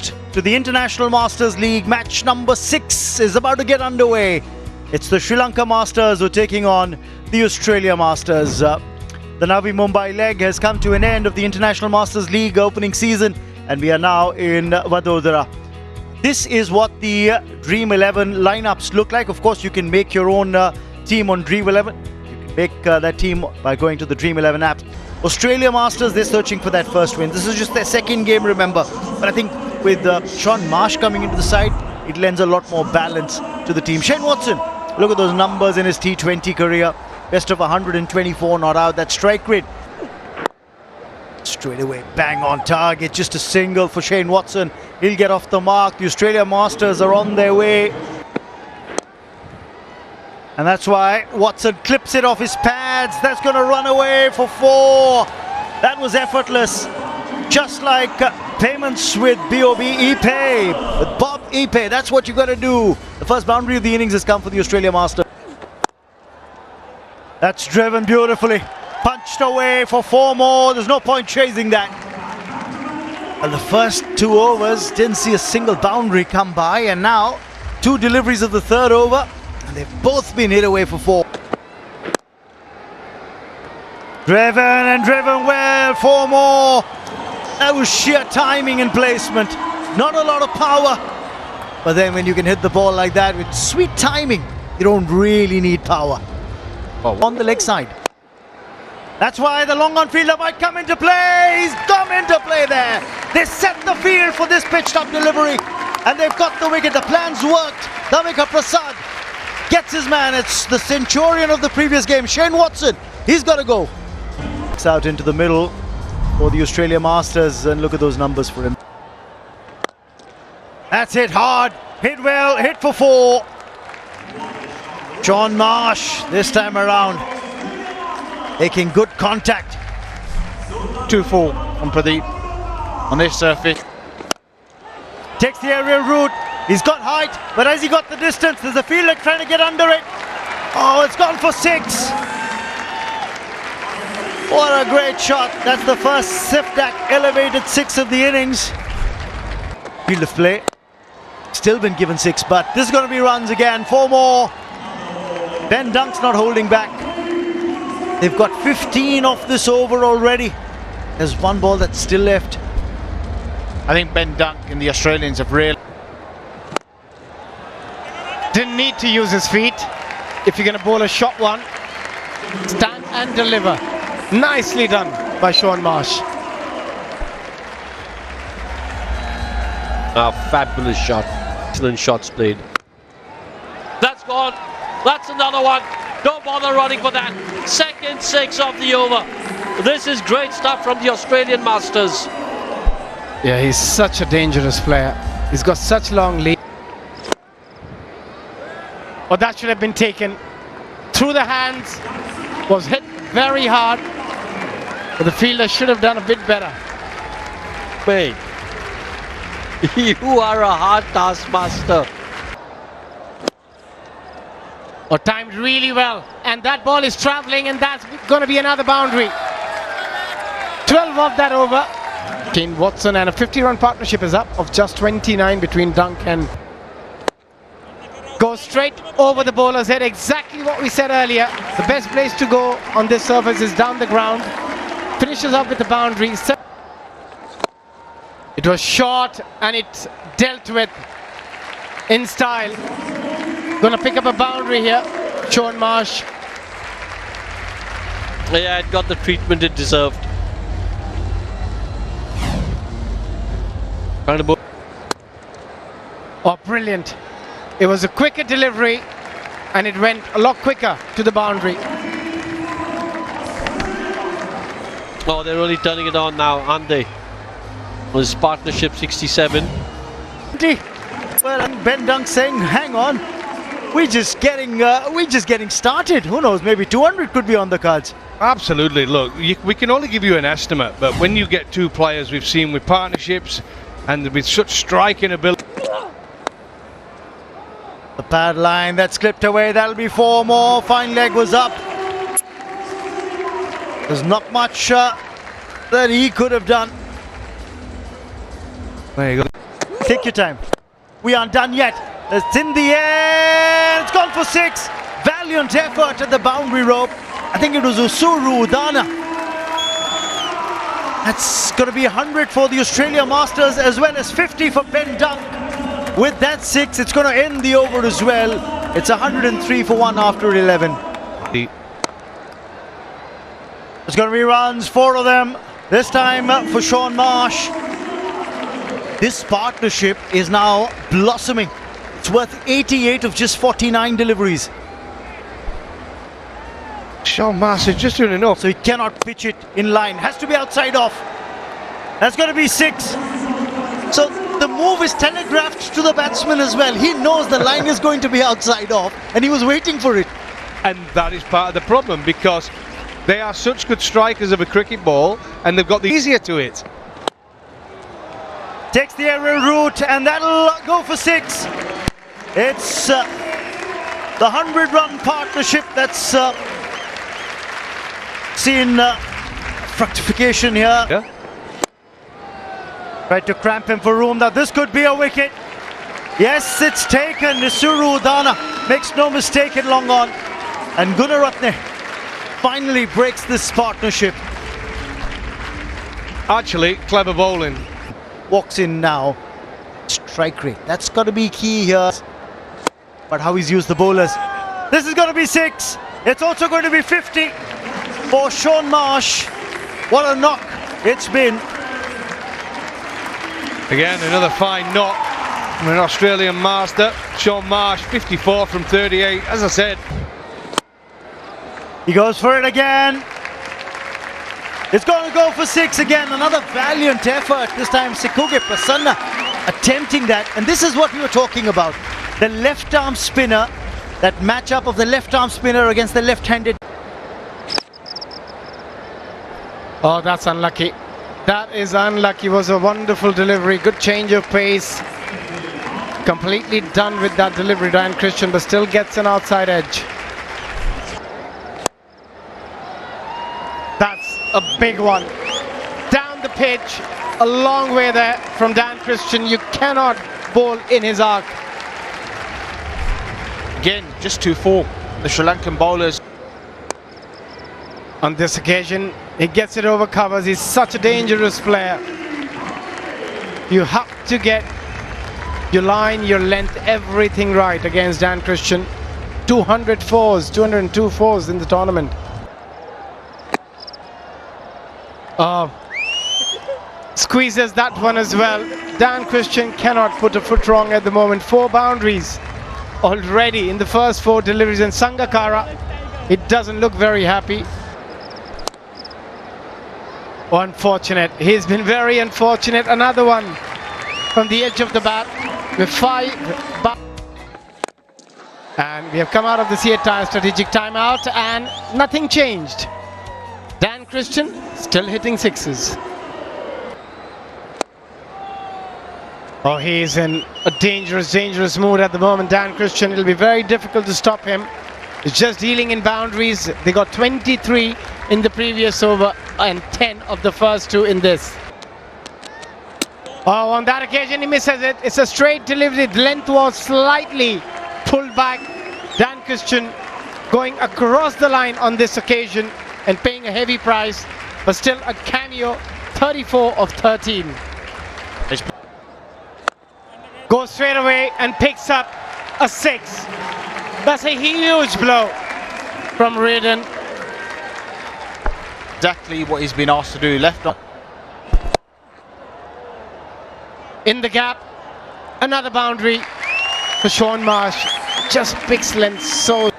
To the International Masters League, match number 6 is about to get underway. It's the Sri Lanka Masters who are taking on the Australia Masters. The Navi Mumbai leg has come to an end of the International Masters League opening season, and we are now in Vadodara. This is what the Dream 11 lineups look like. Of course, you can make your own team on Dream 11. You can make that team by going to the Dream 11 app. Australia Masters, they're searching for that first win. This is just their second game, remember. But I think with Shaun Marsh coming into the side, it lends a lot more balance to the team. Shane Watson, look at those numbers in his T20 career. Best of 124 not out. That strike rate straight away bang on target. Just a single for Shane Watson. He'll get off the mark. The Australia Masters are on their way. And that's why Watson clips it off his pads. That's going to run away for 4. That was effortless. Just like payments with Bob Ipe. With Bob Ipe, that's what you got to do. The first boundary of the innings has come for the Australia Masters. That's driven beautifully. Punched away for 4 more. There's no point chasing that. And the first 2 overs didn't see a single boundary come by. And now 2 deliveries of the 3rd over. And they've both been hit away for 4. Driven and driven well. 4 more. That was sheer timing and placement. Not a lot of power. But then when you can hit the ball like that with sweet timing, you don't really need power. On the leg side. That's why the long on fielder might come into play. He's come into play there. They set the field for this pitched up delivery. And they've got the wicket. The plan's worked. Damika Prasad gets his man. It's the centurion of the previous game, Shane Watson. He's got to go. It's out into the middle for the Australia Masters, and look at those numbers for him. That's hit hard, hit well, hit for 4. Shaun Marsh this time around making good contact. 2-4 from Pradeep on this surface. Takes the aerial route. He's got height, but has he got the distance? There's a fielder trying to get under it. Oh, it's gone for 6. What a great shot. That's the first Sifdak elevated 6 of the innings. Field of play. Still been given 6, but this is going to be runs again. 4 more. Ben Dunk's not holding back. They've got 15 off this over already. There's 1 ball that's still left. I think Ben Dunk and the Australians have really didn't need to use his feet. If you're going to bowl a short one, stand and deliver. Nicely done by Shaun Marsh. A fabulous shot. Excellent shots played. That's gone. That's another one. Don't bother running for that. Second 6 of the over. This is great stuff from the Australian Masters. Yeah, he's such a dangerous player. He's got such long lead. Oh, that should have been taken through the hands. Was hit very hard. But the fielder should have done a bit better. Hey, you are a hard taskmaster. Oh, timed really well. And that ball is travelling, and that's going to be another boundary. 12 of that over. Shane Watson, and a 50-run partnership is up of just 29 between Dunk and... Goes straight over the bowler's head. Exactly what we said earlier. The best place to go on this surface is down the ground. Finishes up with the boundary. It was short and it dealt with in style. Gonna pick up a boundary here. Shaun Marsh. Yeah, it got the treatment it deserved. Oh, brilliant. It was a quicker delivery and it went a lot quicker to the boundary. Oh, they're really turning it on now, aren't they? His partnership 67. Well, and Ben Dunk saying, hang on, we're just getting started. Who knows, maybe 200 could be on the cards. Absolutely. Look, we can only give you an estimate, but when you get 2 players we've seen with partnerships and with such striking ability. The pad line that's clipped away. That'll be 4 more. Fine leg was up. There's not much that he could have done. There you go. Take your time. We aren't done yet. It's in the air. It's gone for 6. Valiant effort at the boundary rope. I think it was Usuru Udana. That's going to be 100 for the Australia Masters as well as 50 for Ben Dunk. With that 6, it's going to end the over as well. It's 103 for 1 after 11. There's going to be runs, 4 of them. This time for Sean Marsh. This partnership is now blossoming. It's worth 88 of just 49 deliveries. Sean Marsh is just doing enough. So he cannot pitch it in line. Has to be outside off. That's going to be 6. So the move is telegraphed to the batsman as well. He knows the line is going to be outside off and he was waiting for it. And that is part of the problem because they are such good strikers of a cricket ball and they've got the easier to it. Takes the aerial route and that'll go for 6. It's the 100-run partnership that's seen fructification here. Yeah. Tried to cramp him for room. That this could be a wicket. Yes, it's taken. Isuru Udana makes no mistake in long on. And Gunaratne finally breaks this partnership. Actually, clever bowling. Walks in now. Strike rate. That's got to be key here. But how he's used the bowlers. This is going to be 6. It's also going to be 50 for Sean Marsh. What a knock it's been. Again, another fine knock from an Australian master. Sean Marsh, 54 from 38. As I said, he goes for it again. It's going to go for 6 again. Another valiant effort. This time Sikuge Prasanna attempting that. And this is what we were talking about. The left arm spinner. That matchup of the left arm spinner against the left-handed. Oh, that's unlucky. That is unlucky. It was a wonderful delivery. Good change of pace. Completely done with that delivery, Dan Christian, but still gets an outside edge. That's a big one. Down the pitch, a long way there from Dan Christian. You cannot bowl in his arc. Again, just too full. The Sri Lankan bowlers. On this occasion, he gets it over covers. He's such a dangerous player. You have to get your line, your length, everything right against Dan Christian. 200 fours, 202 fours in the tournament. Squeezes that one as well. Dan Christian cannot put a foot wrong at the moment. 4 boundaries already in the first 4 deliveries, and Sangakkara, it doesn't look very happy. Unfortunate. He's been very unfortunate. Another one from the edge of the bat with 5. And we have come out of the Seattle strategic timeout and nothing changed. Dan Christian still hitting 6s. Oh, he's in a dangerous mood at the moment, Dan Christian. It'll be very difficult to stop him. He's just dealing in boundaries. They got 23 in the previous over and 10 of the first 2 in this. Oh, on that occasion he misses it. It's a straight delivery. The length was slightly pulled back. Dan Christian going across the line on this occasion and paying a heavy price, but still a cameo. 34 of 13. Goes straight away and picks up a 6. That's a huge blow from Redden. Exactly what he's been asked to do. Left on. In the gap, another boundary for Sean Marsh. Just picks length so.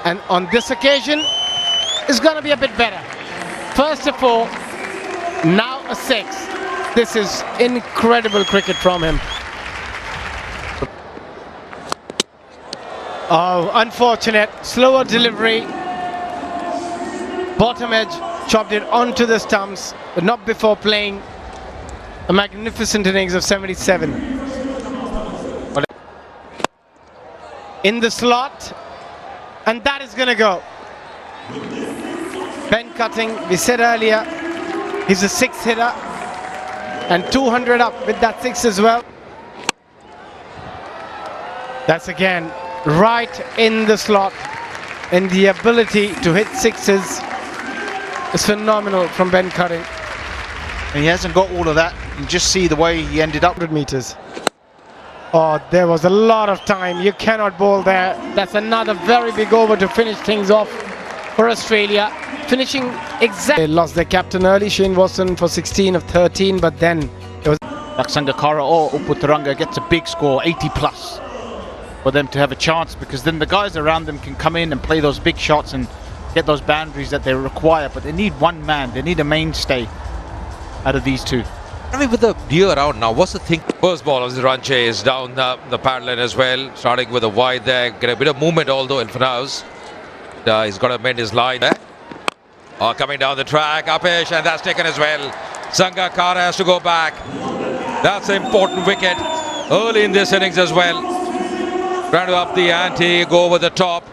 And on this occasion, it's going to be a bit better. First a 4, now a 6. This is incredible cricket from him. Oh, unfortunate. Slower delivery. Bottom edge, chopped it onto the stumps, but not before playing a magnificent innings of 77. In the slot, and that is going to go. Ben Cutting, we said earlier, he's a 6th hitter. and 200 up with that 6 as well. That's again right in the slot, and the ability to hit 6s is phenomenal from Ben Curry. And he hasn't got all of that. You just see the way he ended up. 100 meters. Oh, there was a lot of time. You cannot bowl there. That's another very big over to finish things off for Australia. Finishing exactly. They lost their captain early, Shane Watson, for 16 of 13, but then it was Sangakkara or Uputaranga gets a big score, 80 plus, for them to have a chance, because then the guys around them can come in and play those big shots and get those boundaries that they require. But they need one man. They need a mainstay out of these two. I mean, with the deer around now, what's the thing? First ball of the run chase down the pad line as well, starting with a wide there, get a bit of movement although in Fanaz. He's got to mend his line there. Coming down the track, Upish, and that's taken as well. Sangakkara has to go back. That's an important wicket early in this innings as well. Trying to up the ante, go over the top.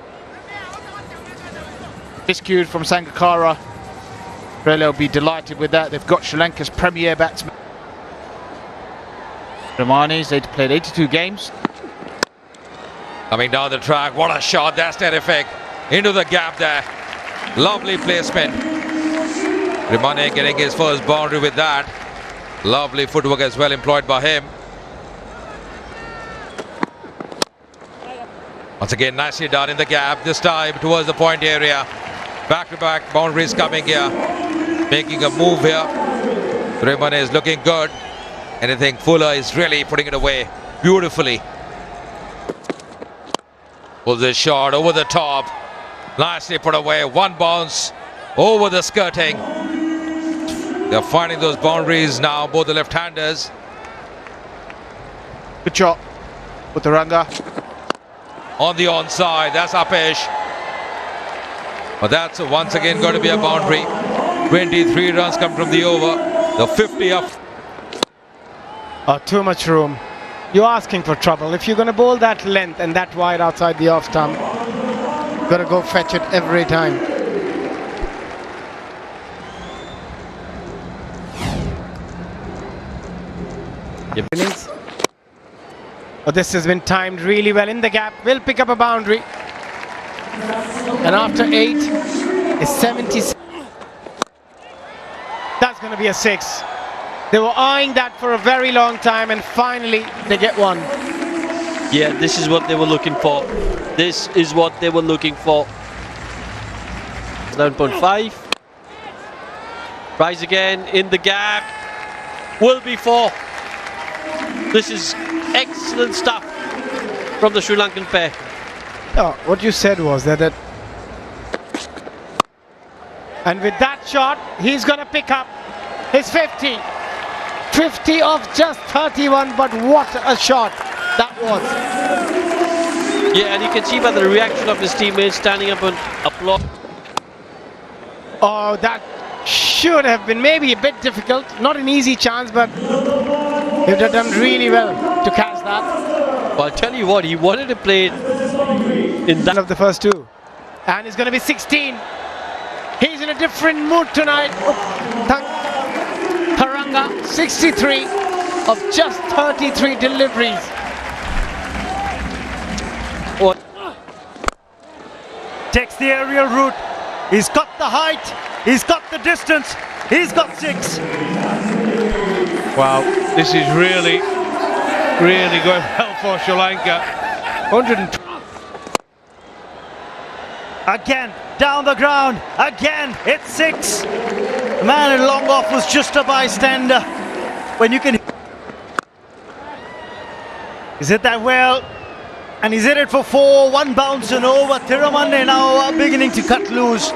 Miscued from Sangakkara. Australia will be delighted with that. They've got Sri Lanka's premier batsman. Ramanis, they played 82 games. Coming down the track, what a shot, that's terrific. Into the gap there. Lovely placement. Ramane getting his first boundary with that. Lovely footwork as well employed by him. Once again, nicely done in the gap, this time towards the point area. Back-to-back boundaries coming here. Making a move here. Ramane is looking good. Anything Fuller is really putting it away beautifully. Pulls this shot over the top. Nicely put away. One bounce over the skirting. They're finding those boundaries now, both the left-handers. Good shot. Uputaranga. On the onside, that's Upish. But that's once again going to be a boundary. 23 runs come from the over. The 50 up. oh, too much room. You're asking for trouble. If you're going to bowl that length and that wide outside the off stump, got to go fetch it every time. Innings. Oh, this has been timed really well in the gap. Will pick up a boundary. And after 8 is 76. That's going to be a 6. They were eyeing that for a very long time, and finally they get one. Yeah, this is what they were looking for. This is what they were looking for. 11.5. Rise again in the gap. Will be 4. This is excellent stuff from the Sri Lankan pair. No, what you said was that and with that shot, he's going to pick up his 50. 50 of just 31, but what a shot that was. Yeah, and you can see by the reaction of his teammates standing up and applaud. Oh, that should have been maybe a bit difficult. Not an easy chance, but they've done really well to catch that. Well, I'll tell you what, he wanted to play it in that Of the first 2. And it's going to be 16. He's in a different mood tonight. Taranga, 63 of just 33 deliveries. Takes the aerial route. He's got the height. He's got the distance. He's got 6. Wow, this is really going well for Sri Lanka. 120. Again, down the ground. Again, it's 6. The man in long off was just a bystander. When you can... He's hit that well. And he's hit it for 4. 1 bounce and over. Thirumanne now beginning to cut loose.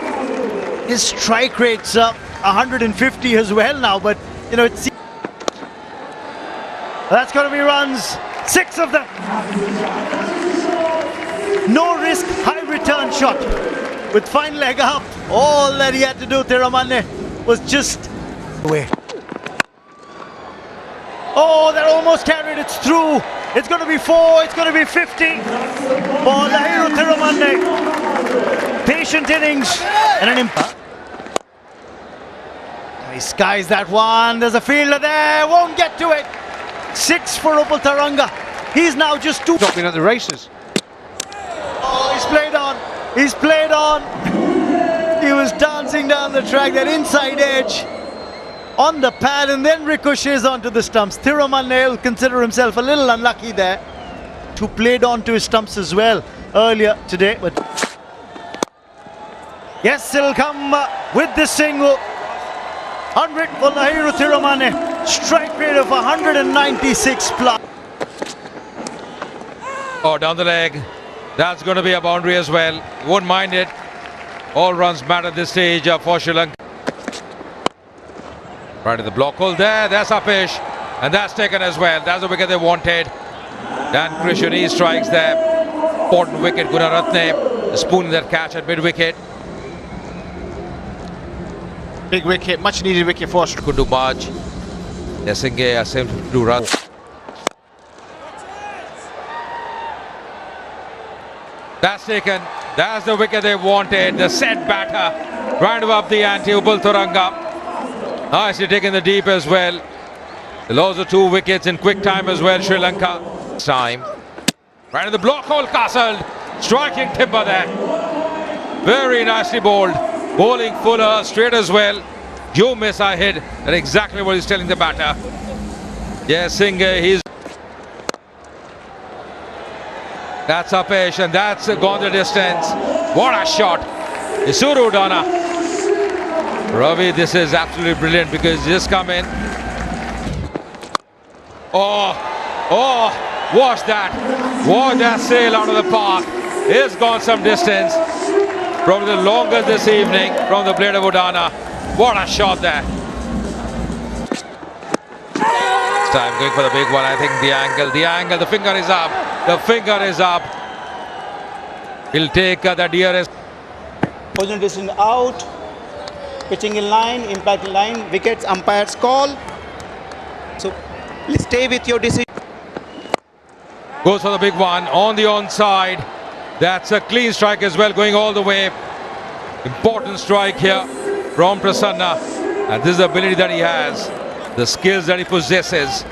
His strike rate's 150 as well now. But, you know, it's... That's going to be runs. 6 of them. No risk, high return shot. With fine leg up. All that he had to do, Thirumanne, was just away. Oh, that almost carried. It's through. It's going to be 4. It's going to be 50 for Lahiru Thirumanne. Patient innings and an impact. He skies that one. There's a fielder there. Won't get to it. 6 for Upal Taranga. He's now just 2. Dropping at the races. Oh, he's played on. He's played on. He was dancing down the track, that inside edge on the pad, and then ricochets onto the stumps. Thirumanne will consider himself a little unlucky there to played on to his stumps as well earlier today. But yes, he'll come with this single. 100 for Lahiru Thirumanne. Strike rate of 196 plus. Oh, down the leg. That's going to be a boundary as well. Won't mind it. All runs matter at this stage for Sri Lanka. Right at the block hole there. That's Apesh. And that's taken as well. That's the wicket they wanted. Dan Krishnan strikes there. Important wicket. Gunaratne spooning that catch at mid-wicket. Big wicket, much needed wicket for Australia. Could do Baj. Desinghe seems to do run. That's taken. That's the wicket they wanted. The set batter. Trying to up the ante. Upal Taranga. Nicely taking the deep as well. They lost the 2 wickets in quick time as well, Sri Lanka. Time. Right in the block hole, castled. Striking timber there. Very nicely bowled. Bowling fuller, straight as well. You miss, I hit. That's exactly what he's telling the batter. Yes, Singh, he's... That's Apesh, and that's gone the distance. What a shot. Isuru Udana. Ravi, this is absolutely brilliant because he just come in. Oh, watch that. Watch that sail out of the park. It's gone some distance. Probably the longest this evening from the blade of Udana. What a shot there. This time going for the big one. I think the finger is up. The finger is up. He'll take the DRS. Position distance out. Pitching in line, impact in line, wickets, umpire's call. So let's stay with your decision. Goes for the big one on the onside. That's a clean strike as well, going all the way. Important strike here from Prasanna. And this is the ability that he has, the skills that he possesses.